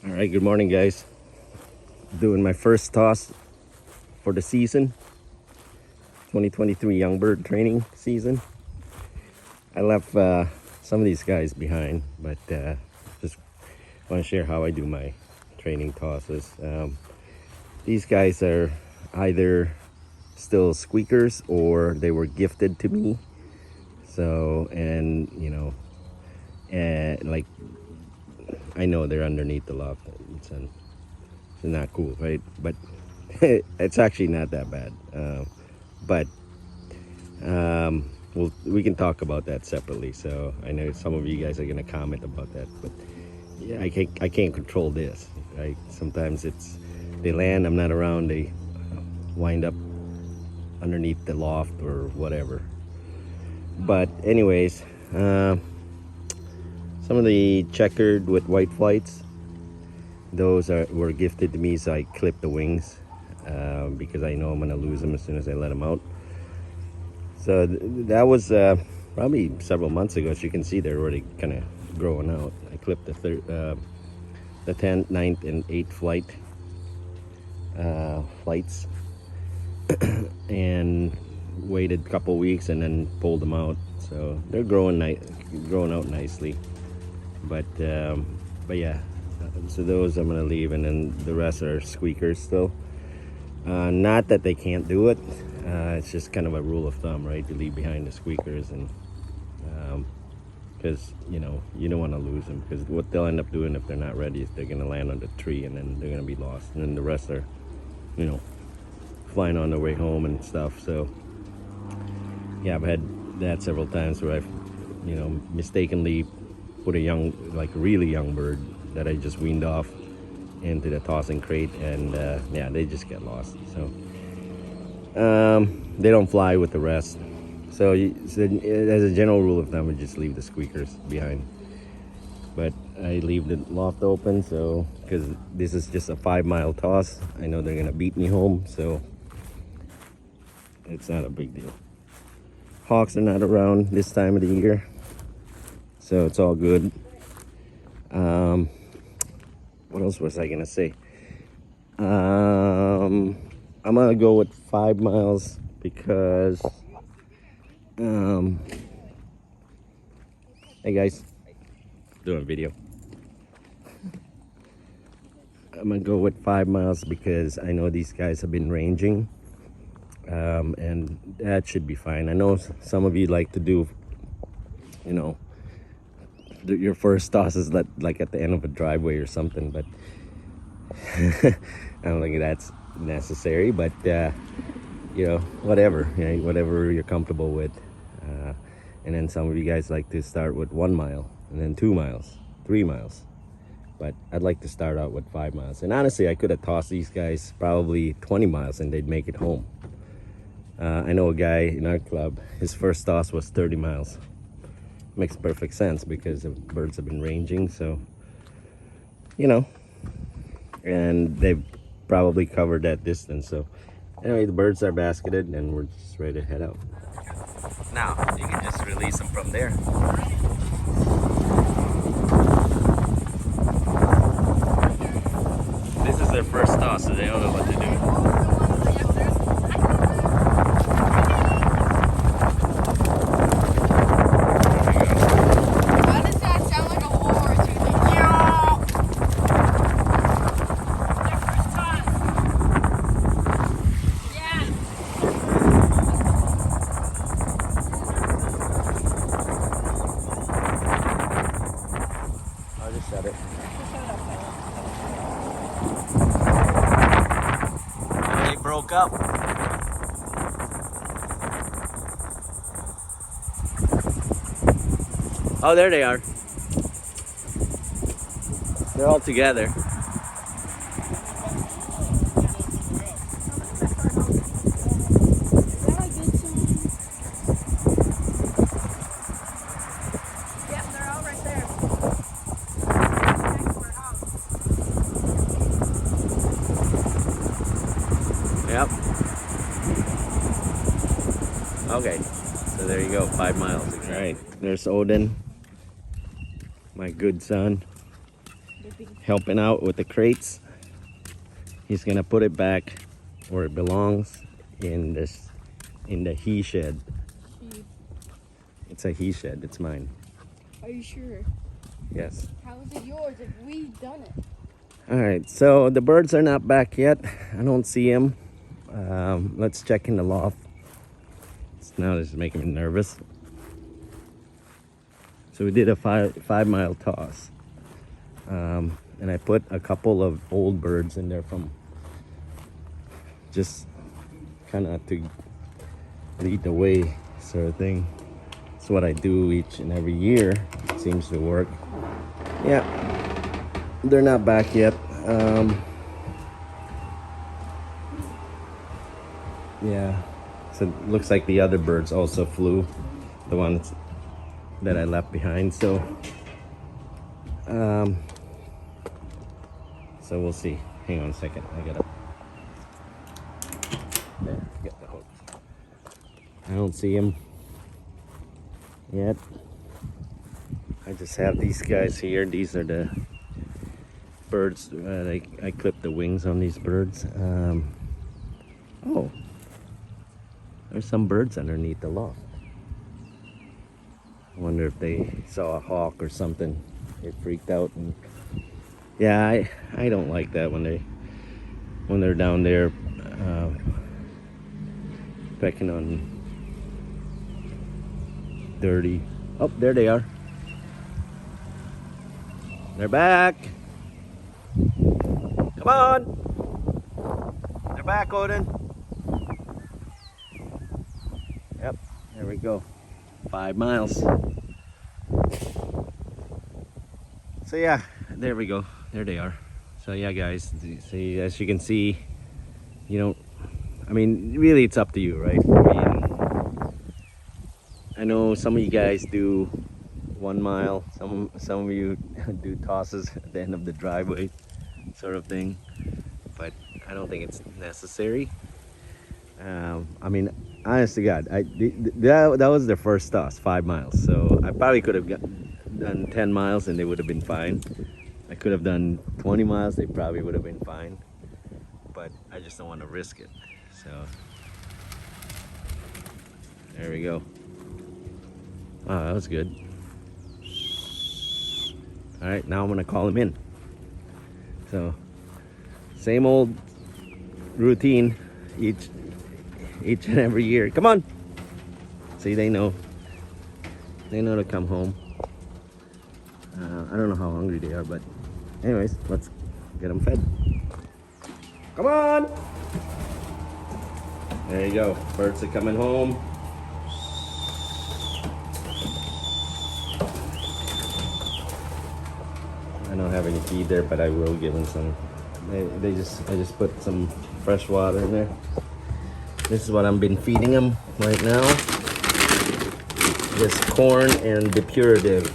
All right, good morning, guys. Doing my first toss for the season, 2023 young bird training season. I left some of these guys behind, but just want to share how I do my training tosses. These guys are either still squeakers or they were gifted to me. So, and like I know they're underneath the loft. It's not cool, right? But it's actually not that bad. But we can talk about that separately. So I know some of you guys are gonna comment about that, but yeah, I can't control this, right? Sometimes they land, I'm not around, they wind up underneath the loft or whatever. But anyways, some of the checkered with white flights, those were gifted to me, so I clipped the wings because I know I'm gonna lose them as soon as I let them out. So that was probably several months ago. As you can see, they're already kind of growing out. I clipped the 10th, 9th, and 8th flights and waited a couple weeks and then pulled them out. So they're growing out nicely. But yeah, so those I'm gonna leave, and then the rest are squeakers still. Not that they can't do it, it's just kind of a rule of thumb, right? You leave behind the squeakers, and because you don't want to lose them, because what they'll end up doing if they're not ready is they're gonna land on the tree and then they're gonna be lost, and then the rest are flying on their way home and stuff. So yeah, I've had that several times where I've mistakenly put a really young bird that I just weaned off into the tossing crate, and yeah, they just get lost. So they don't fly with the rest. So as a general rule of thumb, we just leave the squeakers behind. But I leave the loft open, so because this is just a 5-mile toss, I know they're gonna beat me home, so it's not a big deal. Hawks are not around this time of the year, so it's all good. What else was I gonna say? I'm gonna go with 5 miles because hey guys, doing a video. I'm gonna go with 5 miles because I know these guys have been ranging, and that should be fine. I know some of you like to do your first toss is like at the end of a driveway or something, but I don't think that's necessary. But whatever you're comfortable with. And then some of you guys like to start with 1 mile and then 2 miles, 3 miles. But I'd like to start out with 5 miles. And honestly, I could have tossed these guys probably 20 miles and they'd make it home. I know a guy in our club, his first toss was 30 miles. Makes perfect sense because the birds have been ranging, so and they've probably covered that distance. So anyway, the birds are basketed and we're just ready to head out. Now you can just release them from there. This is their first toss, so they don't know what to do. Set it. They broke up. Oh, there they are. They're all together. Yep. Okay, so there you go, 5 miles. All right, there's Odin, my good son. The big helping out with the crates. He's gonna put it back where it belongs, in the he shed. It's a he shed. It's mine. Are you sure? Yes. How is it yours if we've done it? All right, so the birds are not back yet. I don't see them. Let's check in the loft. Now this is making me nervous. So we did a five mile toss. And I put a couple of old birds in there from just kind of to lead the way sort of thing. It's what I do each and every year. It seems to work. Yeah, they're not back yet. Yeah, so it looks like the other birds also flew, the ones that I left behind. So so we'll see. Hang on a second. I gotta get the hook. I don't see him yet. I just have these guys here. These are the birds. I clipped the wings on these birds. Oh, there's some birds underneath the loft. I wonder if they saw a hawk or something. It freaked out, and yeah, I don't like that when they're down there pecking on dirty. Oh, there they are. They're back. Come on. They're back, Odin. Yep, there we go. 5 miles. So yeah, there we go. There they are. So yeah, guys, see, as you can see, I mean, really it's up to you, right? I mean, I know some of you guys do 1 mile, some of you do tosses at the end of the driveway sort of thing, but I don't think it's necessary. I mean, honest to God, that was the first toss, 5 miles. So I probably could have done 10 miles and they would have been fine. I could have done 20 miles, they probably would have been fine. But I just don't want to risk it. So there we go. Oh, that was good. All right, now I'm gonna call him in. So same old routine each and every year. Come on. See, they know to come home. I don't know how hungry they are, but anyways, let's get them fed. Come on. There you go. Birds are coming home. I don't have any feed there, but I will give them some. I just put some fresh water in there. This is what I've been feeding them right now. Just corn and depurative.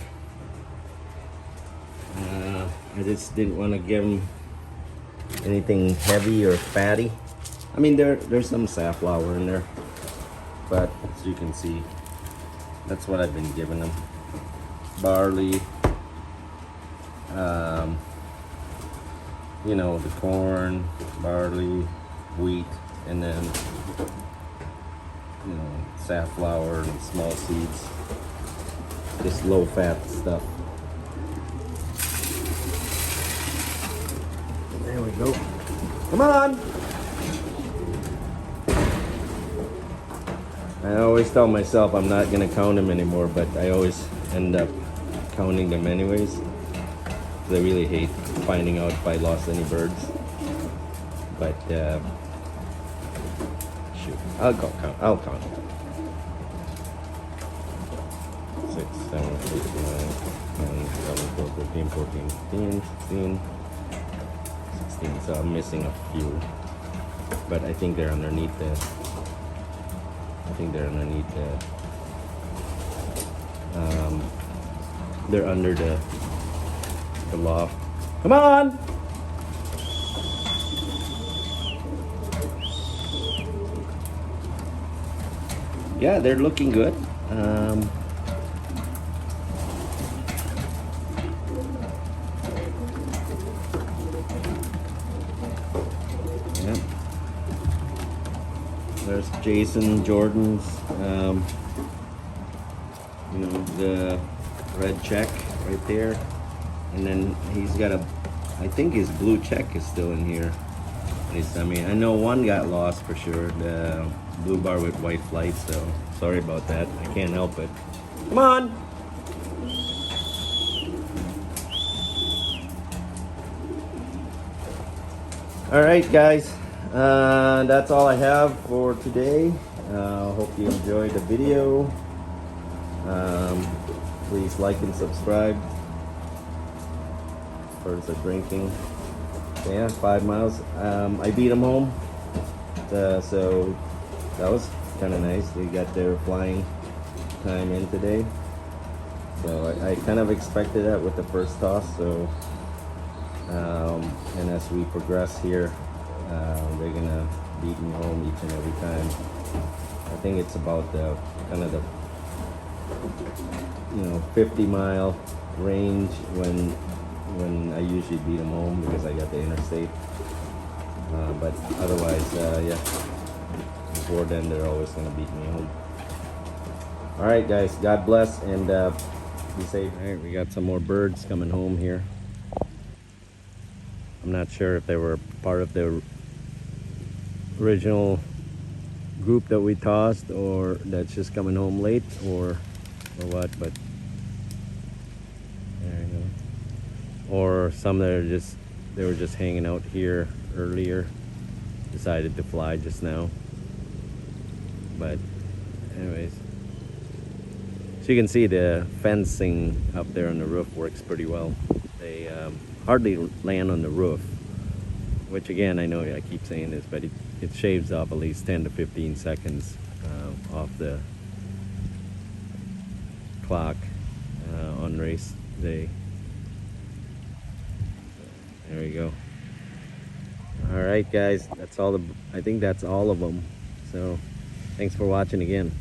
I just didn't want to give them anything heavy or fatty. I mean, there's some safflower in there, but as you can see, that's what I've been giving them. Barley, the corn, barley, wheat, and then safflower and small seeds, just low fat stuff. There we go. Come on. I always tell myself I'm not gonna count them anymore, but I always end up counting them anyways. I really hate finding out if I lost any birds. But shoot, I'll count. I'll count. 6, 7, 8, 9, 10, 11, 12, 13, 14, 15, 16, 16. So I'm missing a few, but I think they're underneath the. They're under the loft. Come on! Yeah, they're looking good. There's Jason Jordan's, you know, the red check right there. And then he's got a, I think his blue check is still in here. I mean, I know one got lost for sure, the blue bar with white flight, so sorry about that. I can't help it. Come on! Alright guys, that's all I have for today. Hope you enjoyed the video. Please like and subscribe. Birds are drinking. Yeah, 5 miles. I beat them home. So that was kind of nice. They got their flying time in today. So I kind of expected that with the first toss. So and as we progress here, they're gonna beat me home each and every time. I think it's about the kind of the 50-mile range when I usually beat them home because I got the interstate. But otherwise, yeah, before then they're always gonna beat me home. All right, guys, God bless and be safe. All right, we got some more birds coming home here. I'm not sure if they were part of the original group that we tossed or that's just coming home late or what, but there you go. Or some that are they were just hanging out here earlier, decided to fly just now. But anyways, so you can see the fencing up there on the roof works pretty well. They hardly land on the roof, which again, I know I keep saying this, but it shaves off at least 10 to 15 seconds off the clock on race day. There we go. All right, guys, that's all I think that's all of them. So thanks for watching again.